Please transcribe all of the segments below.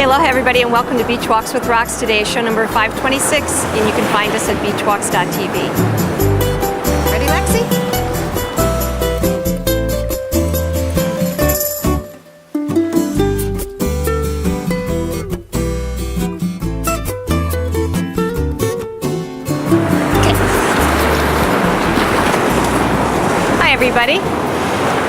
Hey, aloha everybody, and welcome to Beach Walks with Rocks. Today is show number 526, and you can find us at beachwalks.tv. Ready, Lexi? Okay. Hi everybody.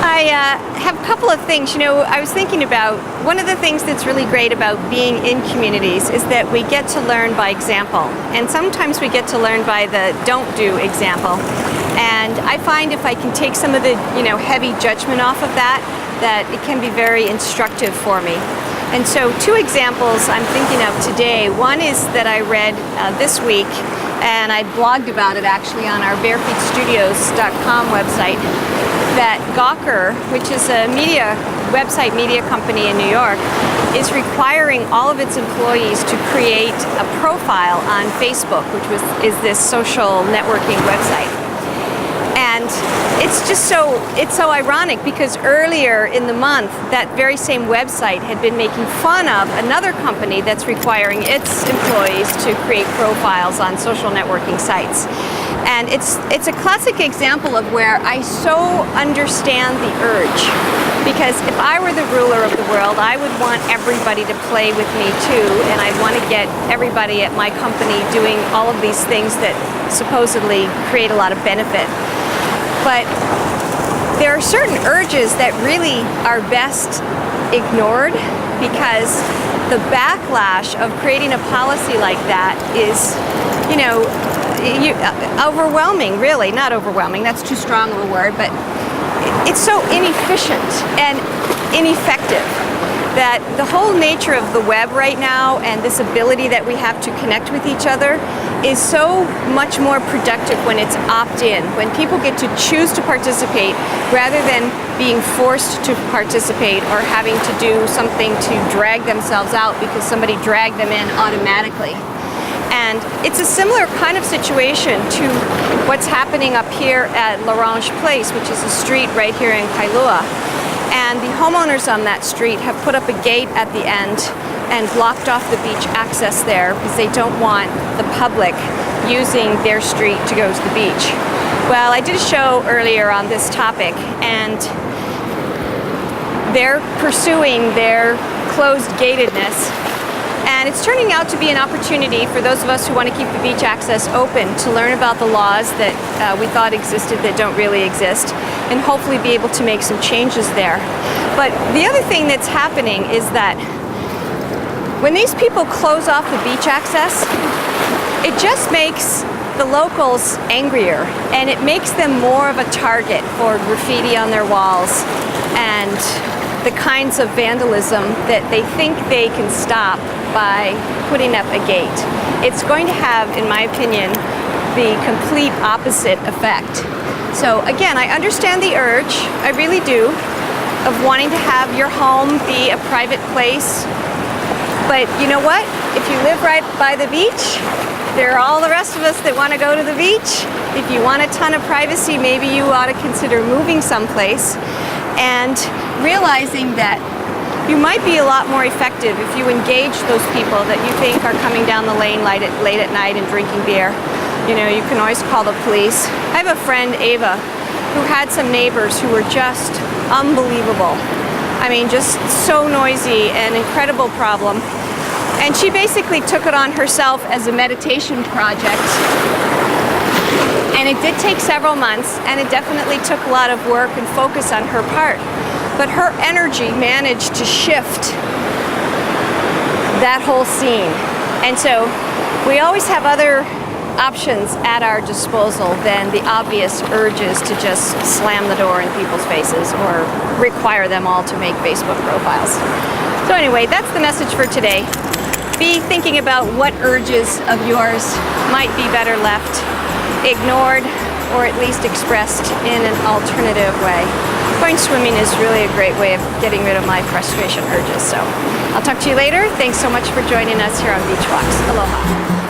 I have a couple of things. I was thinking about one of the things that's really great about being in communities is that we get to learn by example, and sometimes we get to learn by the don't do example. And I find if I can take some of the heavy judgment off of that it can be very instructive for me. And so two examples I'm thinking of today. One is that I read this week, and I blogged about it actually on our barefeetstudios.com website, that Gawker, which is a media company in New York, is requiring all of its employees to create a profile on Facebook, which is this social networking website. And it's so ironic, because earlier in the month that very same website had been making fun of another company that's requiring its employees to create profiles on social networking sites. And it's a classic example of where I so understand the urge, because if I were the ruler of the world, I would want everybody to play with me too, and I'd want to get everybody at my company doing all of these things that supposedly create a lot of benefit. But there are certain urges that really are best ignored, because the backlash of creating a policy like that is, overwhelming, really. Not overwhelming, that's too strong of a word, but it's so inefficient and ineffective that the whole nature of the web right now and this ability that we have to connect with each other is so much more productive when it's opt-in, when people get to choose to participate rather than being forced to participate or having to do something to drag themselves out because somebody dragged them in automatically. And it's a similar kind of situation to what's happening up here at L'Orange Place, which is a street right here in Kailua. And the homeowners on that street have put up a gate at the end and blocked off the beach access there because they don't want the public using their street to go to the beach. Well, I did a show earlier on this topic, and they're pursuing their closed gatedness. And it's turning out to be an opportunity for those of us who want to keep the beach access open to learn about the laws that we thought existed that don't really exist, and hopefully be able to make some changes there. But the other thing that's happening is that when these people close off the beach access, it just makes the locals angrier, and it makes them more of a target for graffiti on their walls and the kinds of vandalism that they think they can stop by putting up a gate. It's going to have, in my opinion, the complete opposite effect. So again, I understand the urge, I really do, of wanting to have your home be a private place. But you know what? If you live right by the beach, there are all the rest of us that want to go to the beach. If you want a ton of privacy, maybe you ought to consider moving someplace, and realizing that you might be a lot more effective if you engage those people that you think are coming down the lane late at night and drinking beer. You can always call the police. I have a friend, Ava, who had some neighbors who were just unbelievable. I mean, just so noisy, an incredible problem. And she basically took it on herself as a meditation project. And it did take several months, and it definitely took a lot of work and focus on her part. But her energy managed to shift that whole scene. And so we always have other options at our disposal than the obvious urges to just slam the door in people's faces or require them all to make Facebook profiles. So anyway, that's the message for today. Be thinking about what urges of yours might be better left ignored, or at least expressed in an alternative way. Going swimming is really a great way of getting rid of my frustration urges. So I'll talk to you later. Thanks so much for joining us here on Beach Walks. Aloha.